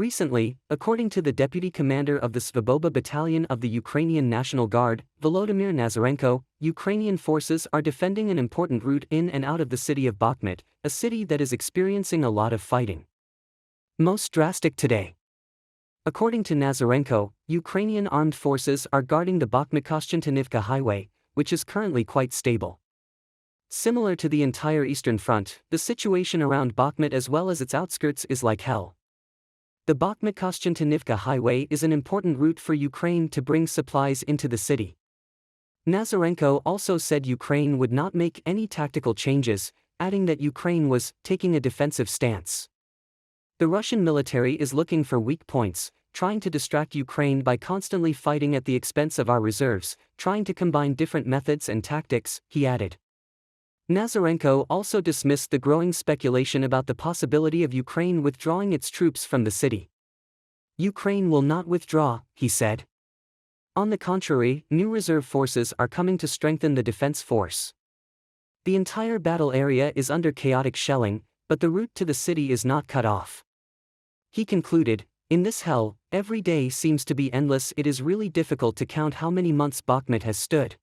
Recently, according to the deputy commander of the Svoboda battalion of the Ukrainian National Guard, Volodymyr Nazarenko, Ukrainian forces are defending an important route in and out of the city of Bakhmut, a city that is experiencing a lot of fighting. Most drastic today. According to Nazarenko, Ukrainian armed forces are guarding the Bakhmut-Kostiantynivka highway, which is currently quite stable. Similar to the entire Eastern Front, the situation around Bakhmut as well as its outskirts is like hell. The Bakhmut-Kostiantynivka highway is an important route for Ukraine to bring supplies into the city. Nazarenko also said Ukraine would not make any tactical changes, adding that Ukraine was taking a defensive stance. The Russian military is looking for weak points, trying to distract Ukraine by constantly fighting at the expense of our reserves, trying to combine different methods and tactics, he added. Nazarenko also dismissed the growing speculation about the possibility of Ukraine withdrawing its troops from the city. Ukraine will not withdraw, he said. On the contrary, new reserve forces are coming to strengthen the defense force. The entire battle area is under chaotic shelling, but the route to the city is not cut off. He concluded, "In this hell, every day seems to be endless. It is really difficult to count how many months Bakhmut has stood.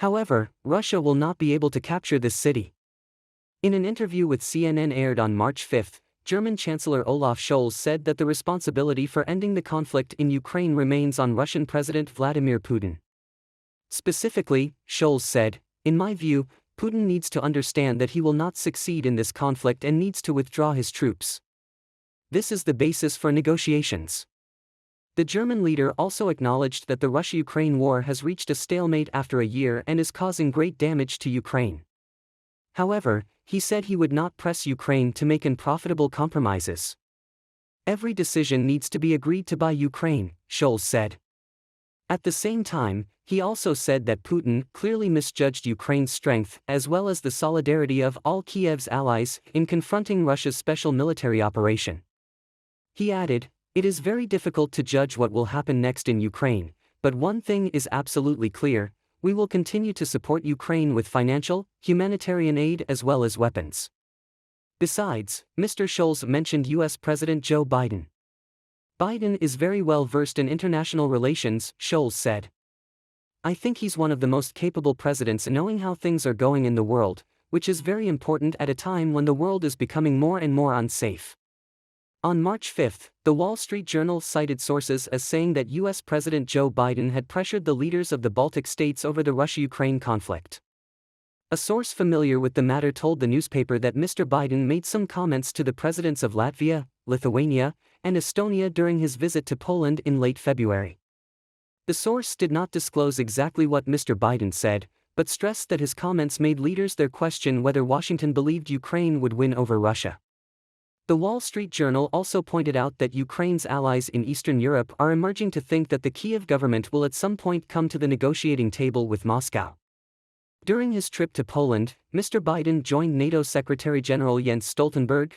However, Russia will not be able to capture this city." In an interview with CNN aired on March 5, German Chancellor Olaf Scholz said that the responsibility for ending the conflict in Ukraine remains on Russian President Vladimir Putin. Specifically, Scholz said, "In my view, Putin needs to understand that he will not succeed in this conflict and needs to withdraw his troops. This is the basis for negotiations." The German leader also acknowledged that the Russia-Ukraine war has reached a stalemate after a year and is causing great damage to Ukraine. However, he said he would not press Ukraine to make unprofitable compromises. "Every decision needs to be agreed to by Ukraine," Scholz said. At the same time, he also said that Putin clearly misjudged Ukraine's strength as well as the solidarity of all Kiev's allies in confronting Russia's special military operation. He added, "It is very difficult to judge what will happen next in Ukraine, but one thing is absolutely clear: we will continue to support Ukraine with financial, humanitarian aid as well as weapons." Besides, Mr. Scholz mentioned US President Joe Biden. "Biden is very well versed in international relations," Scholz said. "I think he's one of the most capable presidents in knowing how things are going in the world, which is very important at a time when the world is becoming more and more unsafe." On March 5, the Wall Street Journal cited sources as saying that US President Joe Biden had pressured the leaders of the Baltic states over the Russia-Ukraine conflict. A source familiar with the matter told the newspaper that Mr. Biden made some comments to the presidents of Latvia, Lithuania, and Estonia during his visit to Poland in late February. The source did not disclose exactly what Mr. Biden said, but stressed that his comments made leaders there question whether Washington believed Ukraine would win over Russia. The Wall Street Journal also pointed out that Ukraine's allies in Eastern Europe are emerging to think that the Kiev government will at some point come to the negotiating table with Moscow. During his trip to Poland, Mr. Biden joined NATO Secretary General Jens Stoltenberg,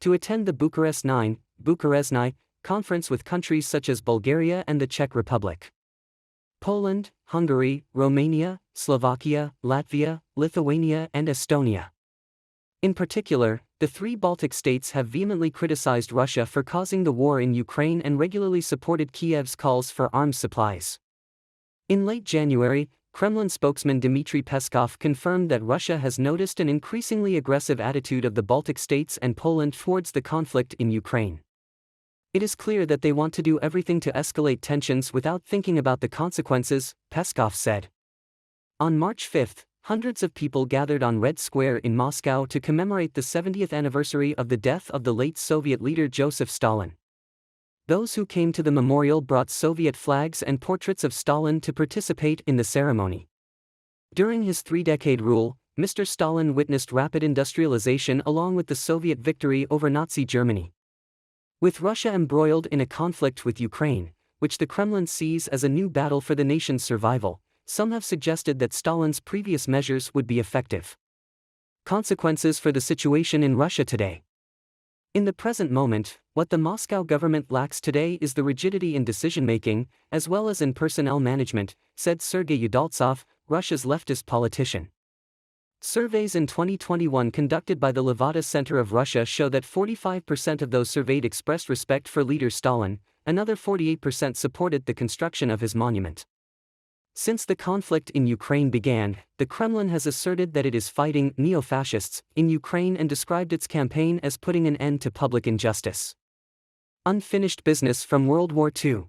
to attend the Bucharest 9 conference with countries such as Bulgaria and the Czech Republic. Poland, Hungary, Romania, Slovakia, Latvia, Lithuania and Estonia. In particular, the three Baltic states have vehemently criticized Russia for causing the war in Ukraine and regularly supported Kiev's calls for arms supplies. In late January, Kremlin spokesman Dimitri Peskov confirmed that Russia has noticed an increasingly aggressive attitude of the Baltic states and Poland towards the conflict in Ukraine. "It is clear that they want to do everything to escalate tensions without thinking about the consequences," Peskov said. On March 5, hundreds of people gathered on Red Square in Moscow to commemorate the 70th anniversary of the death of the late Soviet leader Joseph Stalin. Those who came to the memorial brought Soviet flags and portraits of Stalin to participate in the ceremony. During his three-decade rule, Mr. Stalin witnessed rapid industrialization along with the Soviet victory over Nazi Germany. With Russia embroiled in a conflict with Ukraine, which the Kremlin sees as a new battle for the nation's survival, some have suggested that Stalin's previous measures would be effective. Consequences for the situation in Russia today. In the present moment, what the Moscow government lacks today is the rigidity in decision-making, as well as in personnel management, said Sergei Udaltsov, Russia's leftist politician. Surveys in 2021 conducted by the Levada Center of Russia show that 45% of those surveyed expressed respect for leader Stalin, another 48% supported the construction of his monument. Since the conflict in Ukraine began, the Kremlin has asserted that it is fighting neo-fascists in Ukraine and described its campaign as putting an end to public injustice. Unfinished business from World War II.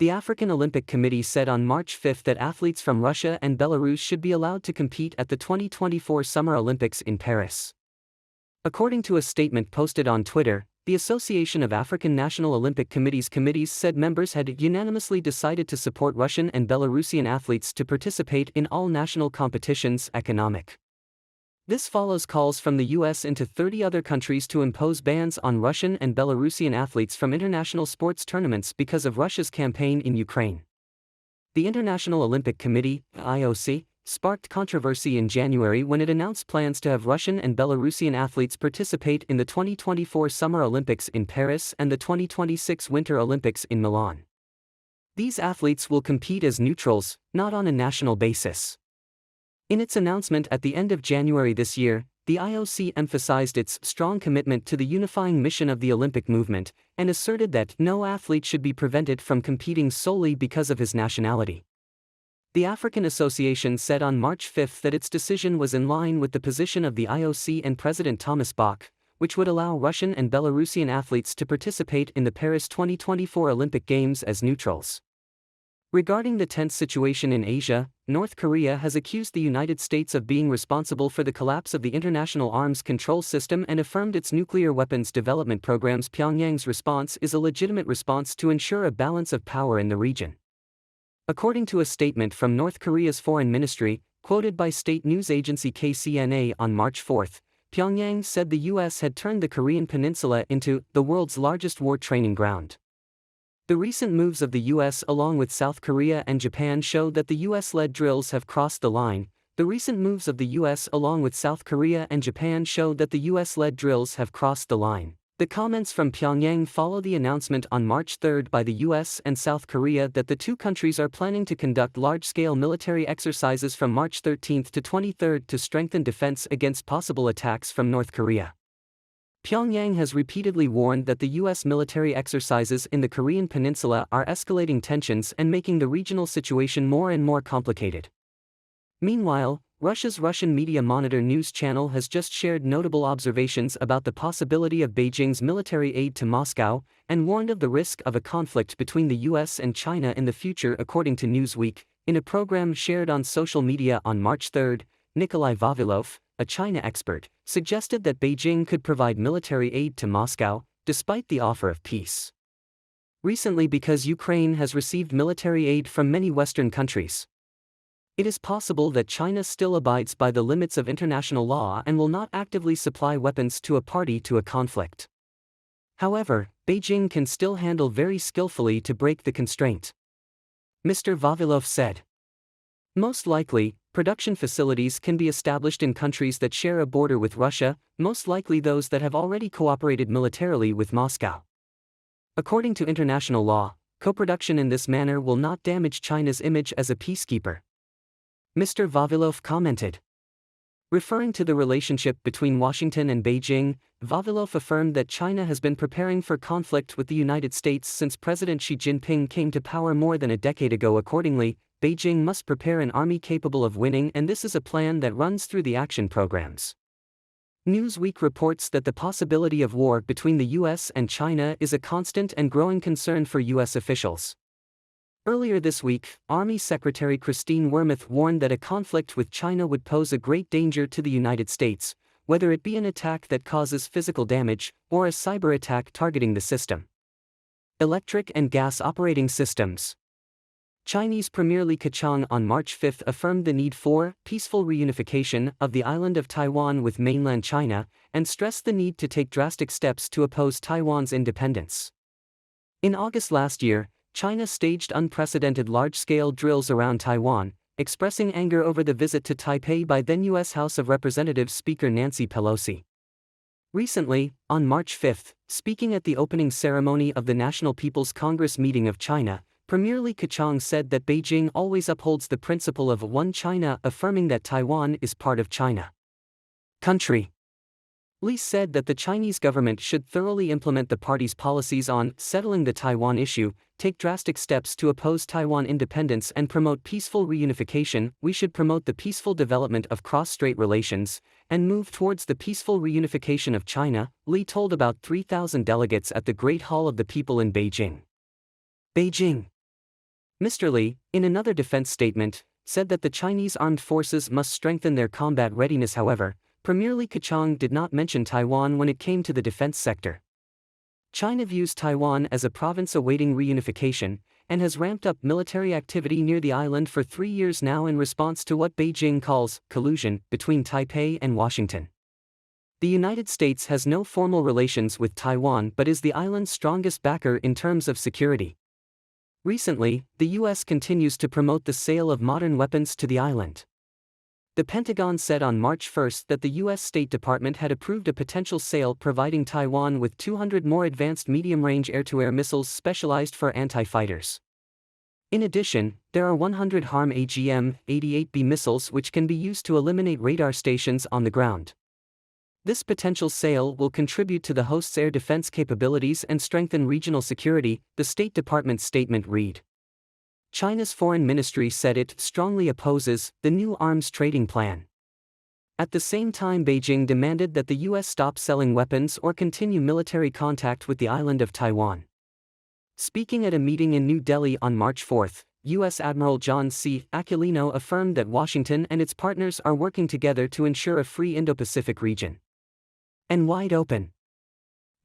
The African Olympic Committee said on March 5 that athletes from Russia and Belarus should be allowed to compete at the 2024 Summer Olympics in Paris. According to a statement posted on Twitter, the Association of African National Olympic Committees said members had unanimously decided to support Russian and Belarusian athletes to participate in all national competitions. Economic. This follows calls from the US into 30 other countries to impose bans on Russian and Belarusian athletes from international sports tournaments because of Russia's campaign in Ukraine. The International Olympic Committee, IOC, sparked controversy in January when it announced plans to have Russian and Belarusian athletes participate in the 2024 Summer Olympics in Paris and the 2026 Winter Olympics in Milan. These athletes will compete as neutrals, not on a national basis. In its announcement at the end of January this year, the IOC emphasized its strong commitment to the unifying mission of the Olympic movement, and asserted that no athlete should be prevented from competing solely because of his nationality. The African Association said on March 5 that its decision was in line with the position of the IOC and President Thomas Bach, which would allow Russian and Belarusian athletes to participate in the Paris 2024 Olympic Games as neutrals. Regarding the tense situation in Asia, North Korea has accused the United States of being responsible for the collapse of the international arms control system and affirmed its nuclear weapons development programs. Pyongyang's response is a legitimate response to ensure a balance of power in the region. According to a statement from North Korea's foreign ministry, quoted by state news agency KCNA on March 4, Pyongyang said the U.S. had turned the Korean peninsula into the world's largest war training ground. The recent moves of the U.S. along with South Korea and Japan show that the U.S.-led drills have crossed the line. The recent moves of the U.S. along with South Korea and Japan show that the U.S.-led drills have crossed the line. The comments from Pyongyang follow the announcement on March 3 by the U.S. and South Korea that the two countries are planning to conduct large-scale military exercises from March 13 to 23 to strengthen defense against possible attacks from North Korea. Pyongyang has repeatedly warned that the U.S. military exercises in the Korean peninsula are escalating tensions and making the regional situation more and more complicated. Meanwhile, Russia's Russian media Monitor news channel has just shared notable observations about the possibility of Beijing's military aid to Moscow, and warned of the risk of a conflict between the U.S. and China in the future. According to Newsweek, in a program shared on social media on March 3, Nikolai Vavilov, a China expert, suggested that Beijing could provide military aid to Moscow, despite the offer of peace. Recently, because Ukraine has received military aid from many Western countries, it is possible that China still abides by the limits of international law and will not actively supply weapons to a party to a conflict. However, Beijing can still handle very skillfully to break the constraint. Mr. Vavilov said. Most likely, production facilities can be established in countries that share a border with Russia, most likely those that have already cooperated militarily with Moscow. According to international law, co-production in this manner will not damage China's image as a peacekeeper. Mr. Vavilov commented. Referring to the relationship between Washington and Beijing, Vavilov affirmed that China has been preparing for conflict with the United States since President Xi Jinping came to power more than a decade ago. Accordingly, Beijing must prepare an army capable of winning, and this is a plan that runs through the action programs. Newsweek reports that the possibility of war between the U.S. and China is a constant and growing concern for U.S. officials. Earlier this week, Army Secretary Christine Wormuth warned that a conflict with China would pose a great danger to the United States, whether it be an attack that causes physical damage or a cyber attack targeting the system. Electric and gas operating systems. Chinese Premier Li Keqiang on March 5 affirmed the need for peaceful reunification of the island of Taiwan with mainland China, and stressed the need to take drastic steps to oppose Taiwan's independence. In August last year, China staged unprecedented large-scale drills around Taiwan, expressing anger over the visit to Taipei by then U.S. House of Representatives Speaker Nancy Pelosi. Recently, on March 5, speaking at the opening ceremony of the National People's Congress meeting of China, Premier Li Keqiang said that Beijing always upholds the principle of One China, affirming that Taiwan is part of China. Country. Li said that the Chinese government should thoroughly implement the party's policies on settling the Taiwan issue, take drastic steps to oppose Taiwan independence and promote peaceful reunification. We should promote the peaceful development of cross-strait relations and move towards the peaceful reunification of China, Li told about 3,000 delegates at the Great Hall of the People in Beijing. Beijing. Mr. Li, in another defense statement, said that the Chinese armed forces must strengthen their combat readiness. However, Premier Li Keqiang did not mention Taiwan when it came to the defense sector. China views Taiwan as a province awaiting reunification and has ramped up military activity near the island for 3 years now in response to what Beijing calls collusion between Taipei and Washington. The United States has no formal relations with Taiwan but is the island's strongest backer in terms of security. Recently, the U.S. continues to promote the sale of modern weapons to the island. The Pentagon said on March 1 that the U.S. State Department had approved a potential sale providing Taiwan with 200 more advanced medium-range air-to-air missiles specialized for anti-fighters. In addition, there are 100 HARM AGM-88B missiles which can be used to eliminate radar stations on the ground. This potential sale will contribute to the host's air defense capabilities and strengthen regional security, the State Department's statement read. China's foreign ministry said it strongly opposes the new arms trading plan. At the same time, Beijing demanded that the U.S. stop selling weapons or continue military contact with the island of Taiwan. Speaking at a meeting in New Delhi on March 4, U.S. Admiral John C. Aquilino affirmed that Washington and its partners are working together to ensure a free Indo-Pacific region and wide open.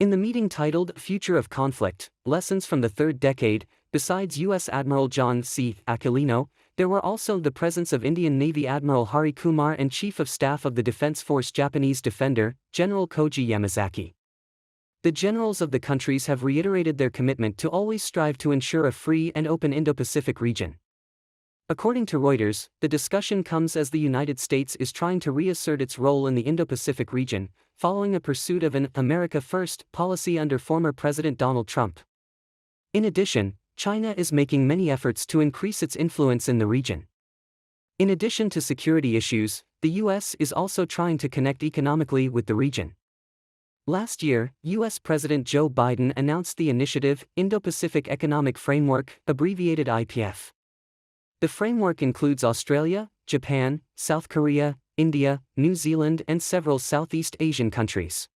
In the meeting titled Future of Conflict, Lessons from the Third Decade, besides U.S. Admiral John C. Aquilino, there were also the presence of Indian Navy Admiral Hari Kumar and Chief of Staff of the Defense Force Japanese Defender, General Koji Yamazaki. The generals of the countries have reiterated their commitment to always strive to ensure a free and open Indo-Pacific region. According to Reuters, the discussion comes as the United States is trying to reassert its role in the Indo-Pacific region, following a pursuit of an America First policy under former President Donald Trump. In addition, China is making many efforts to increase its influence in the region. In addition to security issues, the U.S. is also trying to connect economically with the region. Last year, U.S. President Joe Biden announced the initiative Indo-Pacific Economic Framework, abbreviated IPF. The framework includes Australia, Japan, South Korea, India, New Zealand and several Southeast Asian countries.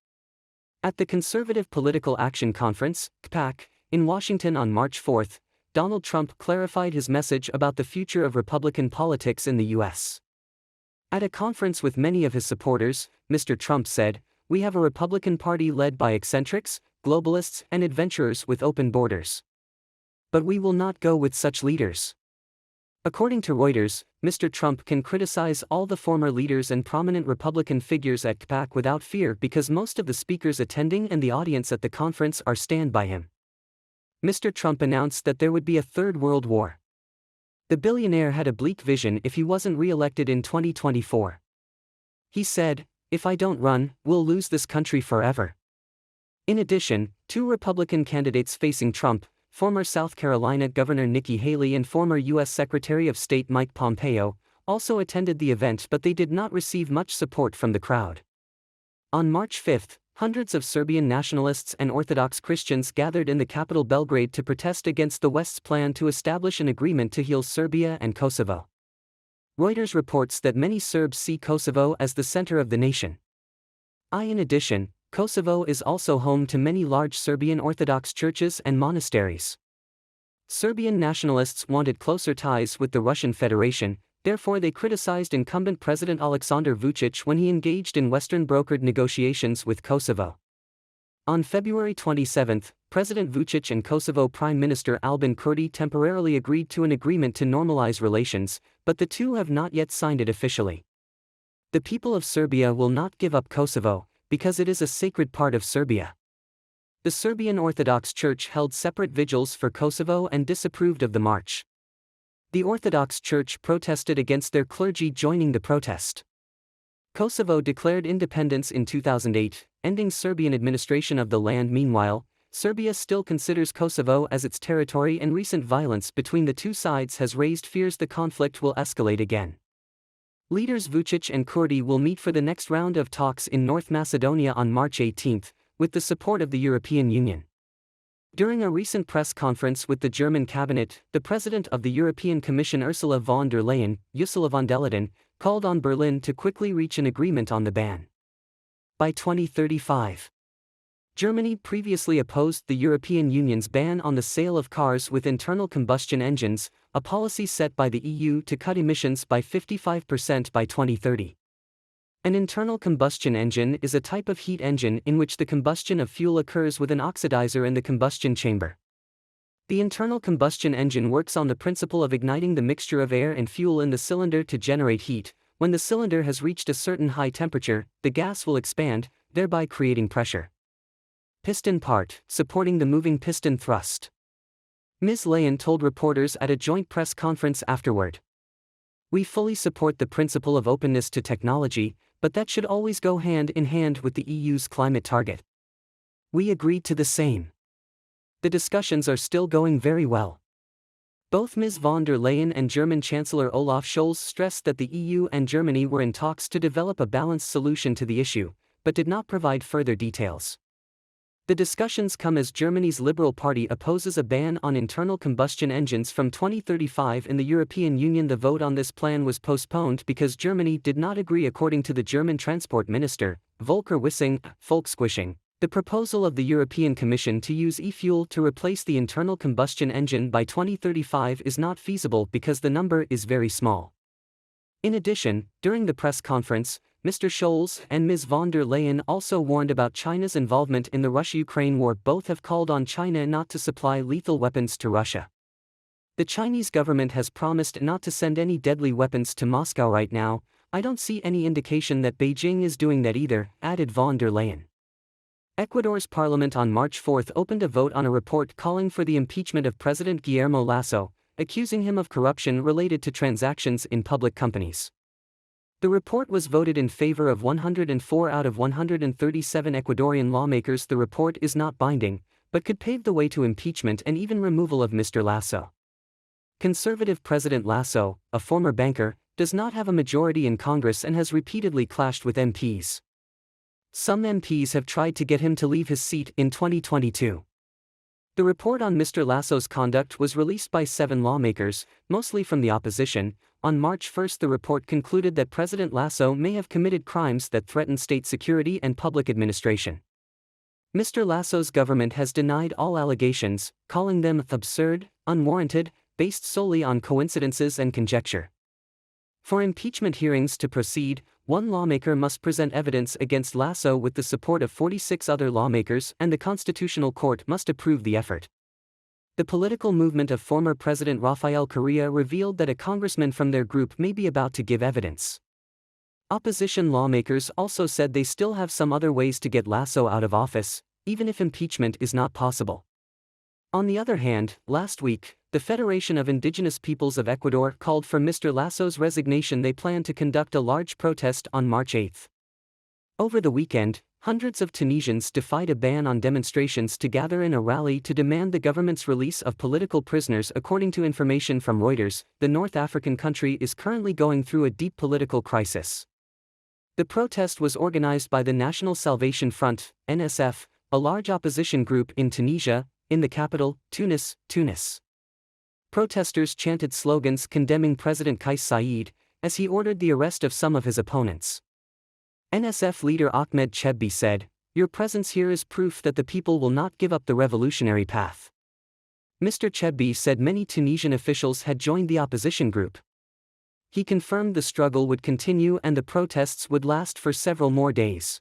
At the Conservative Political Action Conference, CPAC, in Washington on March 4, Donald Trump clarified his message about the future of Republican politics in the U.S. At a conference with many of his supporters, Mr. Trump said, "We have a Republican Party led by eccentrics, globalists and adventurers with open borders. But we will not go with such leaders." According to Reuters, Mr. Trump can criticize all the former leaders and prominent Republican figures at CPAC without fear because most of the speakers attending and the audience at the conference are stand by him. Mr. Trump announced that there would be a third world war. The billionaire had a bleak vision if he wasn't re-elected in 2024. He said, "If I don't run, we'll lose this country forever." In addition, 2 Republican candidates facing Trump, former South Carolina Governor Nikki Haley and former U.S. Secretary of State Mike Pompeo, also attended the event but they did not receive much support from the crowd. On March 5, hundreds of Serbian nationalists and Orthodox Christians gathered in the capital Belgrade to protest against the West's plan to establish an agreement to heal Serbia and Kosovo. Reuters reports that many Serbs see Kosovo as the center of the nation. In addition, Kosovo is also home to many large Serbian Orthodox churches and monasteries. Serbian nationalists wanted closer ties with the Russian Federation, therefore they criticized incumbent President Aleksandar Vučić when he engaged in Western-brokered negotiations with Kosovo. On February 27, President Vučić and Kosovo Prime Minister Albin Kurti temporarily agreed to an agreement to normalize relations, but the two have not yet signed it officially. The people of Serbia will not give up Kosovo, because it is a sacred part of Serbia. The Serbian Orthodox Church held separate vigils for Kosovo and disapproved of the march. The Orthodox Church protested against their clergy joining the protest. Kosovo declared independence in 2008, ending Serbian administration of the land. Meanwhile, Serbia still considers Kosovo as its territory, and recent violence between the two sides has raised fears the conflict will escalate again. Leaders Vučić and Kurti will meet for the next round of talks in North Macedonia on March 18, with the support of the European Union. During a recent press conference with the German cabinet, the president of the European Commission Ursula von der Leyen, Ursula von der Leyen, called on Berlin to quickly reach an agreement on the ban by 2035. Germany previously opposed the European Union's ban on the sale of cars with internal combustion engines, a policy set by the EU to cut emissions by 55% by 2030. An internal combustion engine is a type of heat engine in which the combustion of fuel occurs with an oxidizer in the combustion chamber. The internal combustion engine works on the principle of igniting the mixture of air and fuel in the cylinder to generate heat. When the cylinder has reached a certain high temperature, the gas will expand, thereby creating pressure. Piston part, supporting the moving piston thrust. Ms. Leyen told reporters at a joint press conference afterward. We fully support the principle of openness to technology, but that should always go hand in hand with the EU's climate target. We agreed to the same. The discussions are still going very well. Both Ms. von der Leyen and German Chancellor Olaf Scholz stressed that the EU and Germany were in talks to develop a balanced solution to the issue, but did not provide further details. The discussions come as Germany's Liberal Party opposes a ban on internal combustion engines from 2035 in the European Union. The vote on this plan was postponed because Germany did not agree, according to the German Transport Minister, Volker Wissing. Volksquishing, the proposal of the European Commission to use e-fuel to replace the internal combustion engine by 2035 is not feasible because the number is very small. In addition, during the press conference, Mr. Scholz and Ms. von der Leyen also warned about China's involvement in the Russia-Ukraine war. Both have called on China not to supply lethal weapons to Russia. The Chinese government has promised not to send any deadly weapons to Moscow right now. I don't see any indication that Beijing is doing that either, added von der Leyen. Ecuador's parliament on March 4 opened a vote on a report calling for the impeachment of President Guillermo Lasso, accusing him of corruption related to transactions in public companies. The report was voted in favor of 104 out of 137 Ecuadorian lawmakers. The report is not binding, but could pave the way to impeachment and even removal of Mr. Lasso. Conservative President Lasso, a former banker, does not have a majority in Congress and has repeatedly clashed with MPs. Some MPs have tried to get him to leave his seat in 2022. The report on Mr. Lasso's conduct was released by 7 lawmakers, mostly from the opposition. On March 1, the report concluded that President Lasso may have committed crimes that threaten state security and public administration. Mr. Lasso's government has denied all allegations, calling them absurd, unwarranted, based solely on coincidences and conjecture. For impeachment hearings to proceed, one lawmaker must present evidence against Lasso with the support of 46 other lawmakers, and the Constitutional Court must approve the effort. The political movement of former President Rafael Correa revealed that a congressman from their group may be about to give evidence. Opposition lawmakers also said they still have some other ways to get Lasso out of office, even if impeachment is not possible. On the other hand, last week, the Federation of Indigenous Peoples of Ecuador called for Mr. Lasso's resignation. They plan to conduct a large protest on March 8. Over the weekend, hundreds of Tunisians defied a ban on demonstrations to gather in a rally to demand the government's release of political prisoners. According to information from Reuters, the North African country is currently going through a deep political crisis. The protest was organized by the National Salvation Front, NSF, a large opposition group in Tunisia, in the capital, Tunis. Protesters chanted slogans condemning President Kais Saied, as he ordered the arrest of some of his opponents. NSF leader Ahmed Chebbi said, "Your presence here is proof that the people will not give up the revolutionary path." Mr. Chebbi said many Tunisian officials had joined the opposition group. He confirmed the struggle would continue and the protests would last for several more days.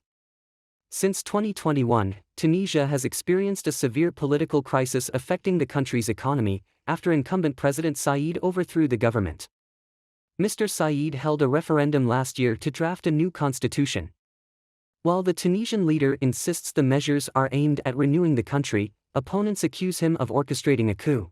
Since 2021, Tunisia has experienced a severe political crisis affecting the country's economy, after incumbent President Saied overthrew the government. Mr. Saied held a referendum last year to draft a new constitution. While the Tunisian leader insists the measures are aimed at renewing the country, opponents accuse him of orchestrating a coup.